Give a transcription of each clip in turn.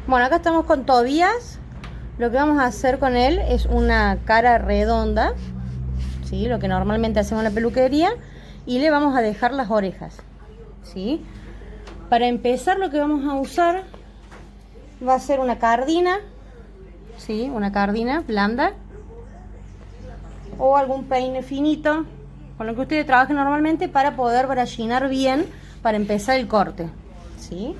Bueno, acá estamos con Tobías. Lo que vamos a hacer con él es una cara redonda, ¿sí? Lo que normalmente hacemos en la peluquería. Y le vamos a dejar las orejas, ¿sí? Para empezar, lo que vamos a usar va a ser una cardina, ¿sí? Una cardina blanda. O algún peine finito, con lo que ustedes trabajen normalmente, para poder brachinar bien, para empezar el corte, ¿sí?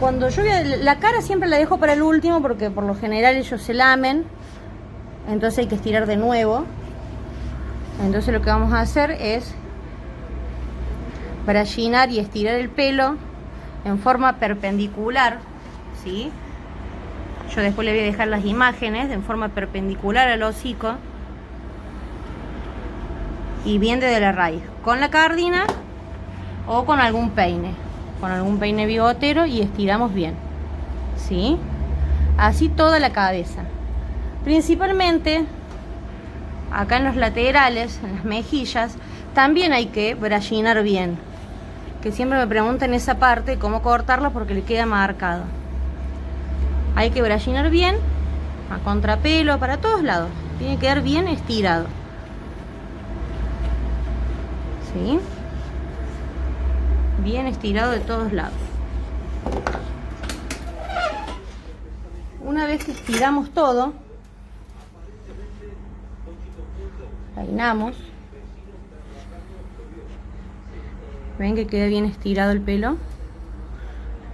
Cuando yo la cara siempre la dejo para el último, porque por lo general ellos se lamen, entonces hay que estirar de nuevo. Entonces lo que vamos a hacer es brachinar y estirar el pelo en forma perpendicular, ¿sí? Yo después le voy a dejar las imágenes en forma perpendicular al hocico y bien desde la raíz, con la cardina o con algún peine bigotero, y estiramos bien, ¿sí? Así toda la cabeza, principalmente acá en los laterales, en las mejillas, también hay que brachinar bien, que siempre me preguntan esa parte, cómo cortarla porque le queda marcado. Hay que brachinar bien, a contrapelo, para todos lados, tiene que quedar bien estirado, ¿sí? Bien estirado de todos lados. Una vez que estiramos todo, peinamos. Ven que queda bien estirado el pelo,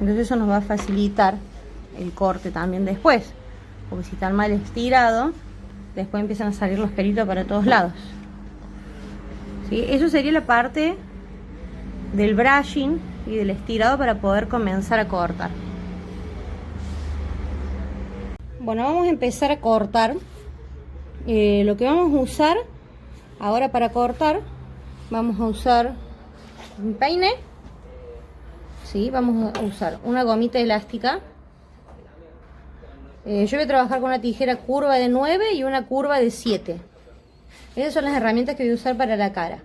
entonces eso nos va a facilitar el corte también después, porque si está mal estirado, después empiezan a salir los pelitos para todos lados, ¿sí? Eso sería la parte del brushing y del estirado para poder comenzar a cortar. Bueno, vamos a empezar a cortar. Lo que vamos a usar ahora para cortar, vamos a usar un peine, ¿sí? Vamos a usar una gomita elástica. Yo voy a trabajar con una tijera curva de 9 y una curva de 7. Esas son las herramientas que voy a usar para la cara.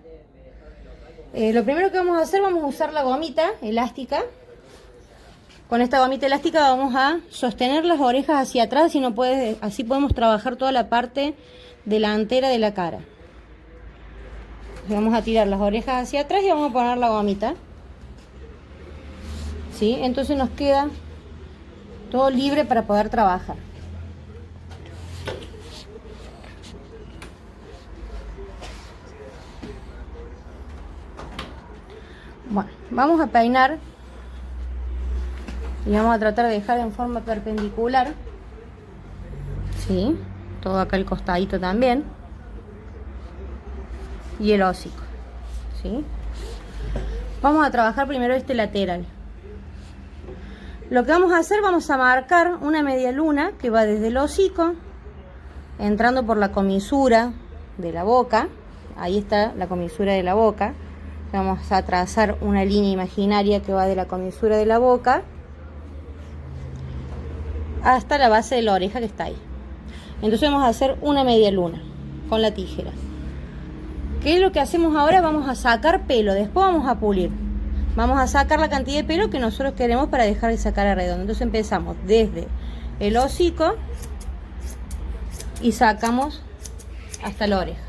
Lo primero que vamos a hacer, vamos a usar la gomita elástica. Con esta gomita elástica vamos a sostener las orejas hacia atrás, así podemos trabajar toda la parte delantera de la cara. Vamos a tirar las orejas hacia atrás y vamos a poner la gomita, ¿sí? Entonces nos queda todo libre para poder trabajar. Bueno, vamos a peinar y vamos a tratar de dejar en forma perpendicular, ¿sí? Todo acá el costadito también, y el hocico, ¿sí? Vamos a trabajar primero este lateral. Lo que vamos a hacer, vamos a marcar una media luna que va desde el hocico, entrando por la comisura de la boca. Ahí está la comisura de la boca. Vamos a trazar una línea imaginaria que va de la comisura de la boca hasta la base de la oreja que está ahí. Entonces vamos a hacer una media luna con la tijera. ¿Qué es lo que hacemos ahora? Vamos a sacar pelo, después vamos a pulir. Vamos a sacar la cantidad de pelo que nosotros queremos para dejar esa cara redonda. Entonces empezamos desde el hocico y sacamos hasta la oreja,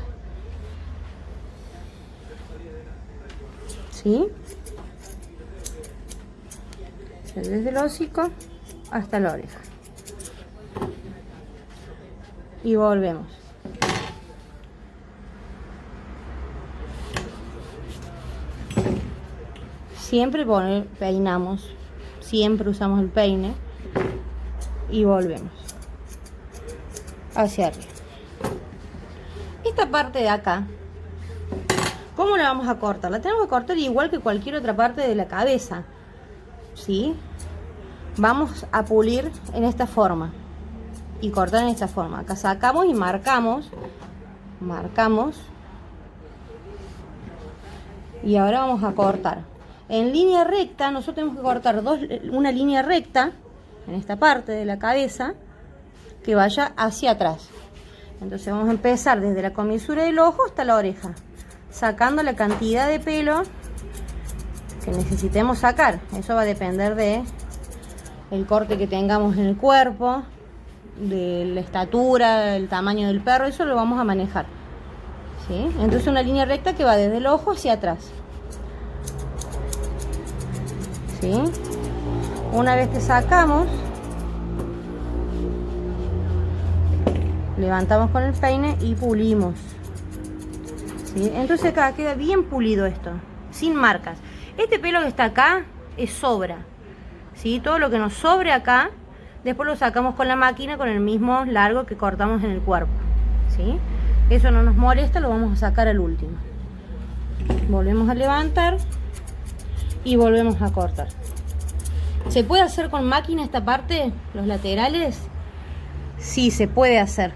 ¿sí? Desde el hocico hasta la oreja. Y volvemos. Siempre peinamos, siempre usamos el peine y volvemos hacia arriba. Esta parte de acá, ¿cómo la vamos a cortar? La tenemos que cortar igual que cualquier otra parte de la cabeza, ¿sí? Vamos a pulir en esta forma y cortar en esta forma. Acá sacamos y marcamos, y ahora vamos a cortar en línea recta. Nosotros tenemos que cortar una línea recta en esta parte de la cabeza que vaya hacia atrás. Entonces vamos a empezar desde la comisura del ojo hasta la oreja, sacando la cantidad de pelo que necesitemos sacar. Eso va a depender de el corte que tengamos en el cuerpo, de la estatura, el tamaño del perro. Eso lo vamos a manejar, ¿sí? Entonces una línea recta que va desde el ojo hacia atrás, ¿sí? Una vez que sacamos, levantamos con el peine y pulimos, ¿sí? Entonces acá queda bien pulido esto, sin marcas. Este pelo que está acá es sobra, ¿sí? Todo lo que nos sobre acá, después lo sacamos con la máquina con el mismo largo que cortamos en el cuerpo, ¿sí? Eso no nos molesta, lo vamos a sacar al último. Volvemos a levantar y volvemos a cortar. ¿Se puede hacer con máquina esta parte, los laterales? Sí, se puede hacer.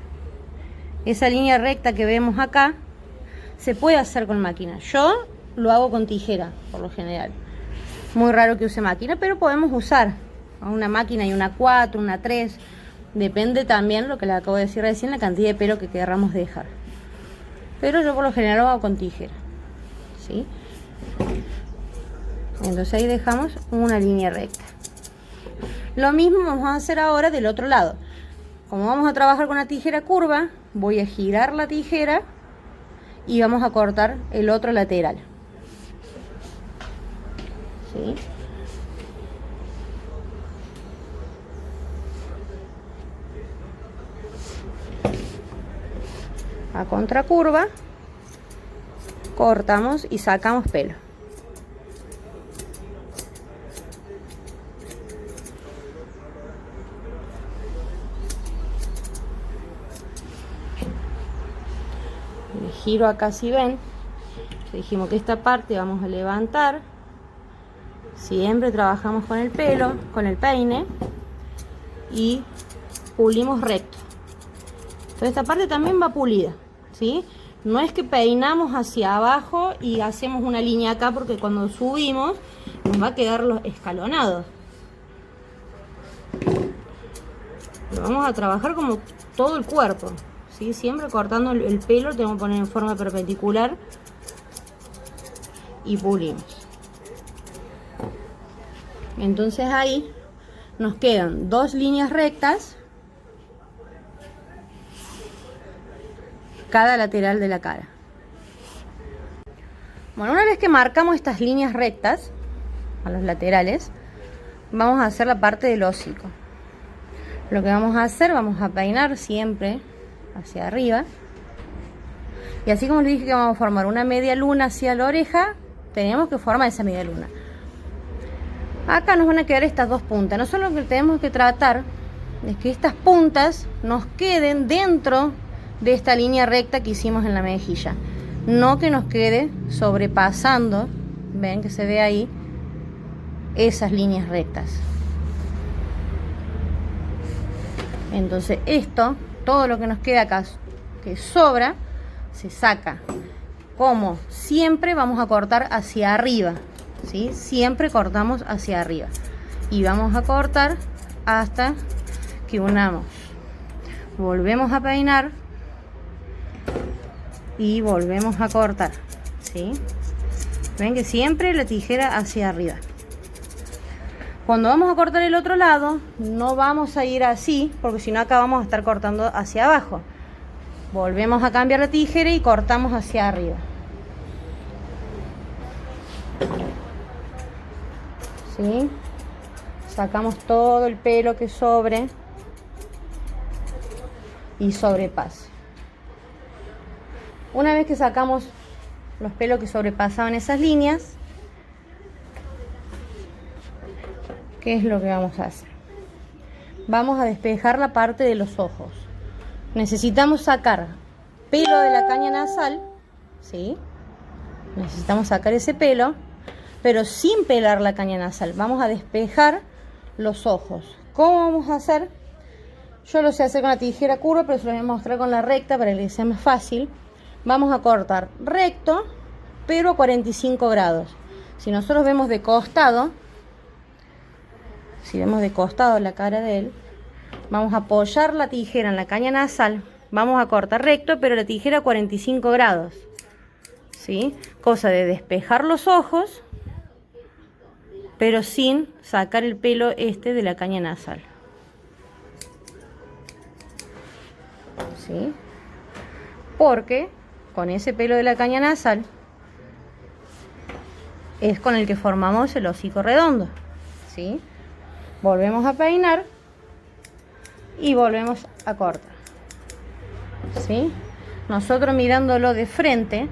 Esa línea recta que vemos acá se puede hacer con máquina. Yo lo hago con tijera, por lo general. Muy raro que use máquina, pero podemos usar una máquina y una 4, una 3. Depende también, lo que le acabo de decir recién, la cantidad de pelo que querramos dejar. Pero yo por lo general lo hago con tijera, ¿sí? Entonces ahí dejamos una línea recta. Lo mismo vamos a hacer ahora del otro lado. Como vamos a trabajar con la tijera curva, voy a girar la tijera y vamos a cortar el otro lateral, ¿sí? A contracurva cortamos y sacamos pelo. Giro acá, si ven, dijimos que esta parte vamos a levantar. Siempre trabajamos con el pelo, con el peine, y pulimos recto. Entonces esta parte también va pulida, ¿sí? No es que peinamos hacia abajo y hacemos una línea acá, porque cuando subimos nos va a quedar los escalonados. Lo vamos a trabajar como todo el cuerpo, ¿sí? Siempre cortando el pelo, lo tenemos que poner en forma perpendicular y pulimos. Entonces ahí nos quedan dos líneas rectas cada lateral de la cara. Bueno, una vez que marcamos estas líneas rectas a los laterales, vamos a hacer la parte del hocico. Lo que vamos a hacer, vamos a peinar siempre hacia arriba, y así como les dije que vamos a formar una media luna hacia la oreja, tenemos que formar esa media luna. Acá nos van a quedar estas dos puntas. Nosotros lo que tenemos que tratar es que estas puntas nos queden dentro de esta línea recta que hicimos en la mejilla, no que nos quede sobrepasando. Ven que se ve ahí esas líneas rectas. Entonces esto, todo lo que nos queda acá que sobra, se saca. Como siempre vamos a cortar hacia arriba, ¿sí? Siempre cortamos hacia arriba y vamos a cortar hasta que unamos. Volvemos a peinar y volvemos a cortar, ¿sí? Ven que siempre la tijera hacia arriba. Cuando vamos a cortar el otro lado, no vamos a ir así, porque si no acá vamos a estar cortando hacia abajo. Volvemos a cambiar la tijera y cortamos hacia arriba, ¿sí? Sacamos todo el pelo que sobre y sobrepase. Una vez que sacamos los pelos que sobrepasaban esas líneas, ¿qué es lo que vamos a hacer? Vamos a despejar la parte de los ojos. Necesitamos sacar pelo de la caña nasal, ¿sí? Necesitamos sacar ese pelo, pero sin pelar la caña nasal. Vamos a despejar los ojos. ¿Cómo vamos a hacer? Yo lo sé hacer con la tijera curva, pero se lo voy a mostrar con la recta para que sea más fácil. Vamos a cortar recto, pero a 45 grados. Si nosotros vemos de costado, si vemos de costado la cara de él, vamos a apoyar la tijera en la caña nasal, vamos a cortar recto, pero la tijera a 45 grados, ¿sí? Cosa de despejar los ojos, pero sin sacar el pelo este de la caña nasal. ¿Sí? Porque con ese pelo de la caña nasal es con el que formamos el hocico redondo. ¿Sí? Volvemos a peinar y volvemos a cortar. ¿Sí? Nosotros mirándolo de frente,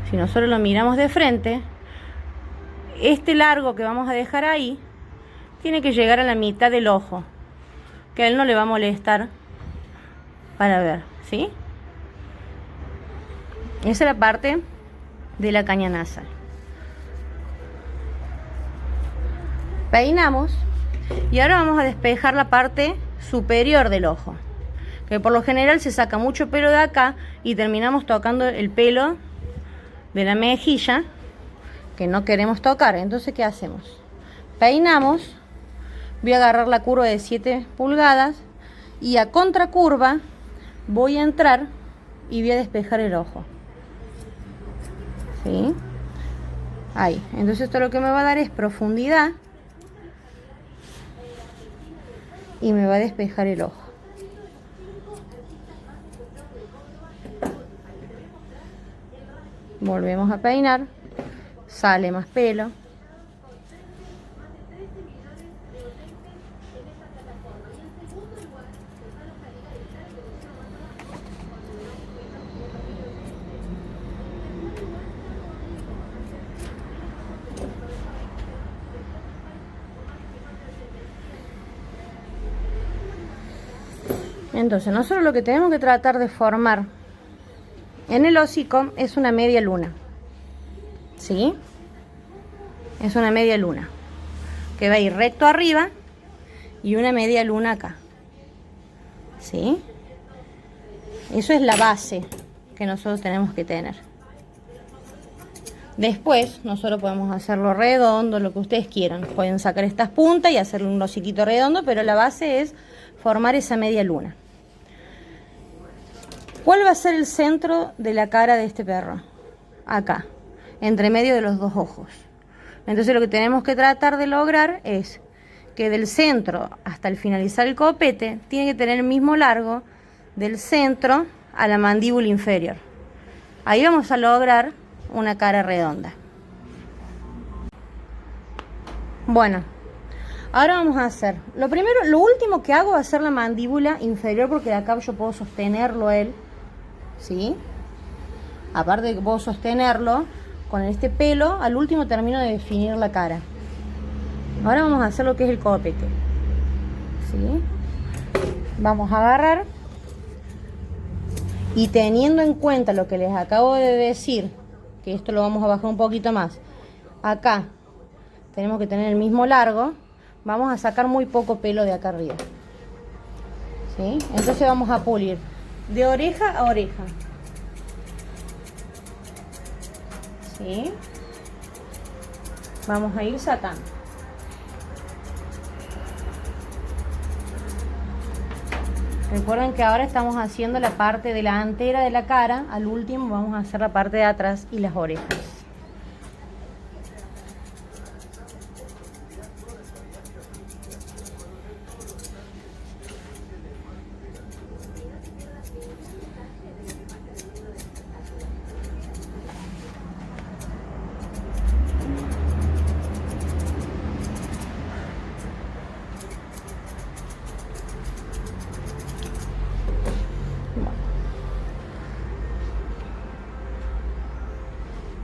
si nosotros lo miramos de frente, este largo que vamos a dejar ahí tiene que llegar a la mitad del ojo, que a él no le va a molestar para ver, ¿sí? Esa es la parte de la caña nasal. Peinamos y ahora vamos a despejar la parte superior del ojo, que por lo general se saca mucho pelo de acá y terminamos tocando el pelo de la mejilla que no queremos tocar. Entonces, ¿qué hacemos? Peinamos, voy a agarrar la curva de 7 pulgadas y a contracurva voy a entrar y voy a despejar el ojo. ¿Sí? Ahí. Entonces esto lo que me va a dar es profundidad y me va a despejar el ojo. Volvemos a peinar, sale más pelo. Entonces nosotros lo que tenemos que tratar de formar en el hocico es una media luna. ¿Sí? Es una media luna que va a ir recto arriba y una media luna acá. ¿Sí? Eso es la base que nosotros tenemos que tener. Después nosotros podemos hacerlo redondo, lo que ustedes quieran. Pueden sacar estas puntas y hacerle un hociquito redondo, pero la base es formar esa media luna. ¿Cuál va a ser el centro de la cara de este perro? Acá, entre medio de los dos ojos. Entonces lo que tenemos que tratar de lograr es que del centro hasta el finalizar el copete tiene que tener el mismo largo del centro a la mandíbula inferior. Ahí vamos a lograr una cara redonda. Bueno, ahora vamos a hacer, lo último que hago va a ser la mandíbula inferior, porque de acá yo puedo sostenerlo él, ¿sí? Aparte de que puedo sostenerlo, con este pelo, al último termino de definir la cara. Ahora vamos a hacer lo que es el copete, ¿sí? Vamos a agarrar y teniendo en cuenta lo que les acabo de decir, que esto lo vamos a bajar un poquito más, acá tenemos que tener el mismo largo, vamos a sacar muy poco pelo de acá arriba, ¿sí? Entonces vamos a pulir de oreja a oreja, ¿sí? Vamos a ir sacando. Recuerden que ahora estamos haciendo la parte delantera de la cara, al último vamos a hacer la parte de atrás y las orejas.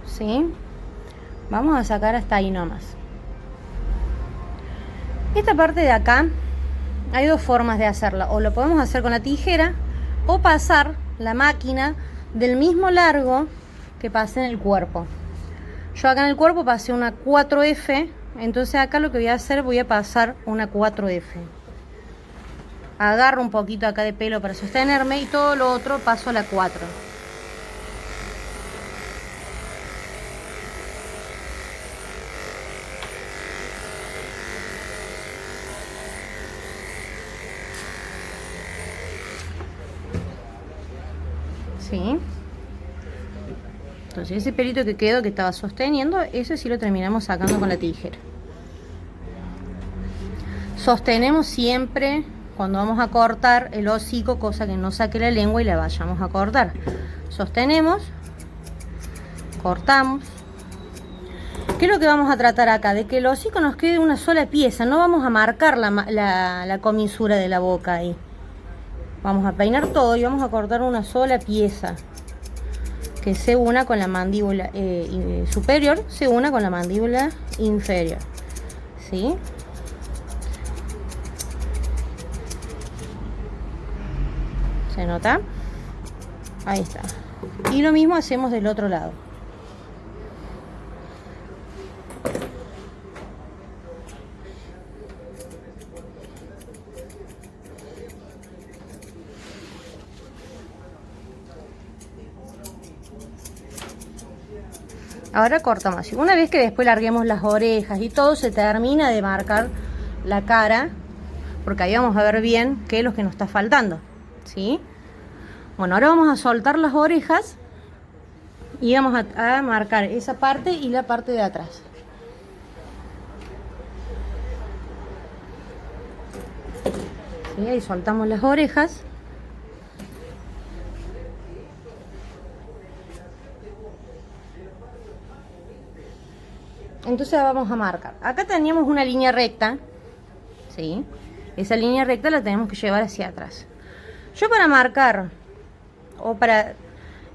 ¿Sí? Vamos a sacar hasta ahí nomás. Esta parte de acá hay dos formas de hacerla. O lo podemos hacer con la tijera o pasar la máquina del mismo largo que pasé en el cuerpo. Yo acá en el cuerpo pasé una 4F, entonces acá lo que voy a hacer, voy a pasar una 4F. Agarro un poquito acá de pelo para sostenerme y todo lo otro paso a la 4. ¿Sí? Entonces ese pelito que quedó, que estaba sosteniendo, ese sí lo terminamos sacando con la tijera. Sostenemos siempre cuando vamos a cortar el hocico, cosa que no saque la lengua y la vayamos a cortar. Sostenemos, cortamos. ¿Qué es lo que vamos a tratar acá? De que el hocico nos quede una sola pieza, no vamos a marcar la comisura de la boca ahí. Vamos a peinar todo y vamos a cortar una sola pieza que se una con la mandíbula superior, se una con la mandíbula inferior, ¿sí? ¿Se nota? Ahí está. Y lo mismo hacemos del otro lado. Ahora cortamos. Una vez que después larguemos las orejas y todo, se termina de marcar la cara, porque ahí vamos a ver bien qué es lo que nos está faltando, ¿sí? Bueno, ahora vamos a soltar las orejas y vamos a marcar esa parte y la parte de atrás. ¿Sí? Ahí soltamos las orejas. Entonces vamos a marcar. Acá teníamos una línea recta, ¿sí? Esa línea recta la tenemos que llevar hacia atrás. Yo para marcar o para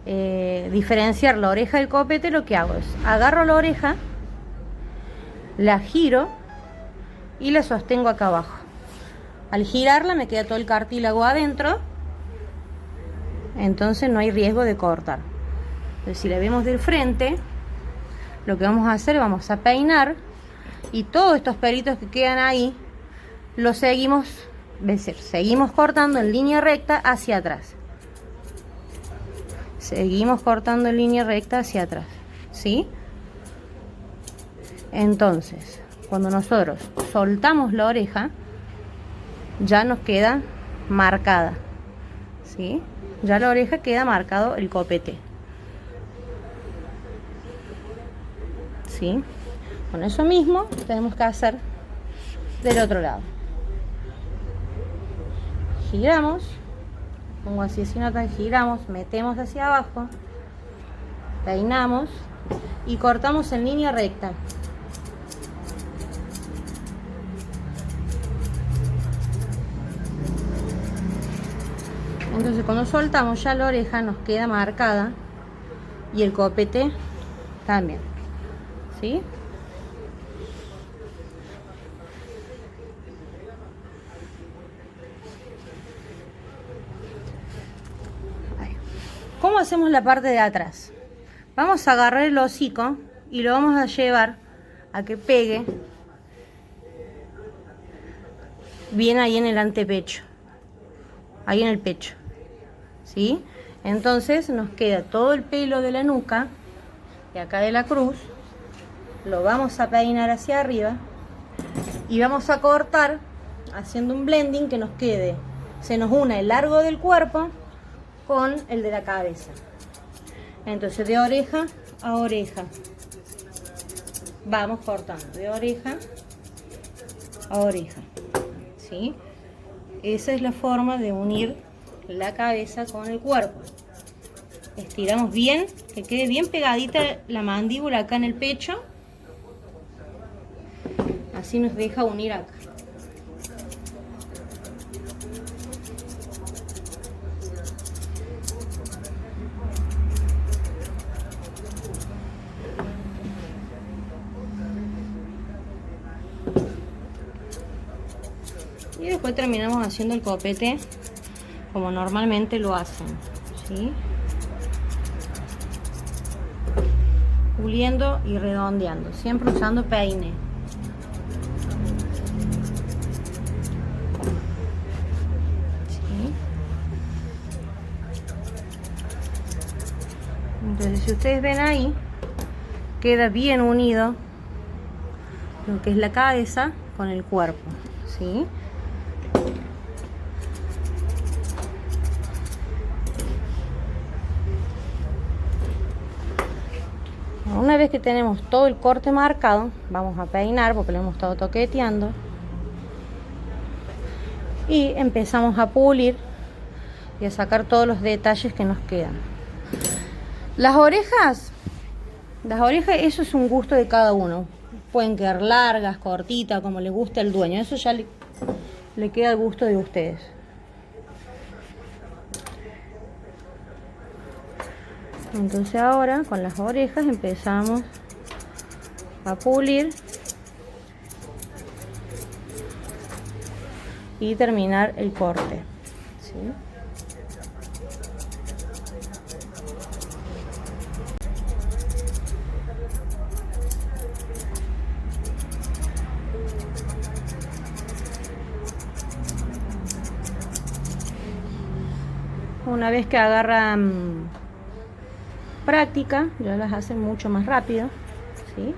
diferenciar la oreja del copete, lo que hago es agarro la oreja, la giro y la sostengo acá abajo. Al girarla me queda todo el cartílago adentro, entonces no hay riesgo de cortar. Entonces, si la vemos del frente, lo que vamos a hacer, vamos a peinar y todos estos pelitos que quedan ahí los seguimos cortando en línea recta hacia atrás. Seguimos cortando en línea recta hacia atrás, ¿sí? Entonces, cuando nosotros soltamos la oreja, ya nos queda marcada, ¿sí? Ya la oreja queda marcado el copete, ¿sí? Con eso mismo tenemos que hacer del otro lado. Giramos, pongo así nota, giramos, metemos hacia abajo, peinamos y cortamos en línea recta. Entonces cuando soltamos ya la oreja nos queda marcada y el copete también, ¿sí? ¿Cómo hacemos la parte de atrás? Vamos a agarrar el hocico y lo vamos a llevar a que pegue bien ahí en el antepecho, ahí en el pecho, ¿sí? Entonces nos queda todo el pelo de la nuca y acá de la cruz, lo vamos a peinar hacia arriba y vamos a cortar haciendo un blending que nos quede, se nos una el largo del cuerpo con el de la cabeza. Entonces de oreja a oreja vamos cortando de oreja a oreja, ¿sí? Esa es la forma de unir la cabeza con el cuerpo. Estiramos bien, que quede bien pegadita la mandíbula acá en el pecho, así nos deja unir acá. Y después terminamos haciendo el copete como normalmente lo hacen, ¿sí? Puliendo y redondeando, siempre usando peine. ¿Sí? Entonces, si ustedes ven ahí, queda bien unido lo que es la cabeza con el cuerpo, ¿sí? Una vez que tenemos todo el corte marcado, vamos a peinar porque lo hemos estado toqueteando. Y empezamos a pulir y a sacar todos los detalles que nos quedan. Las orejas, eso es un gusto de cada uno. Pueden quedar largas, cortitas, como le guste al dueño. Eso ya le queda al gusto de ustedes. Entonces ahora con las orejas empezamos a pulir y terminar el corte, ¿sí? Una vez que agarran práctica, ya las hacen mucho más rápido, ¿sí?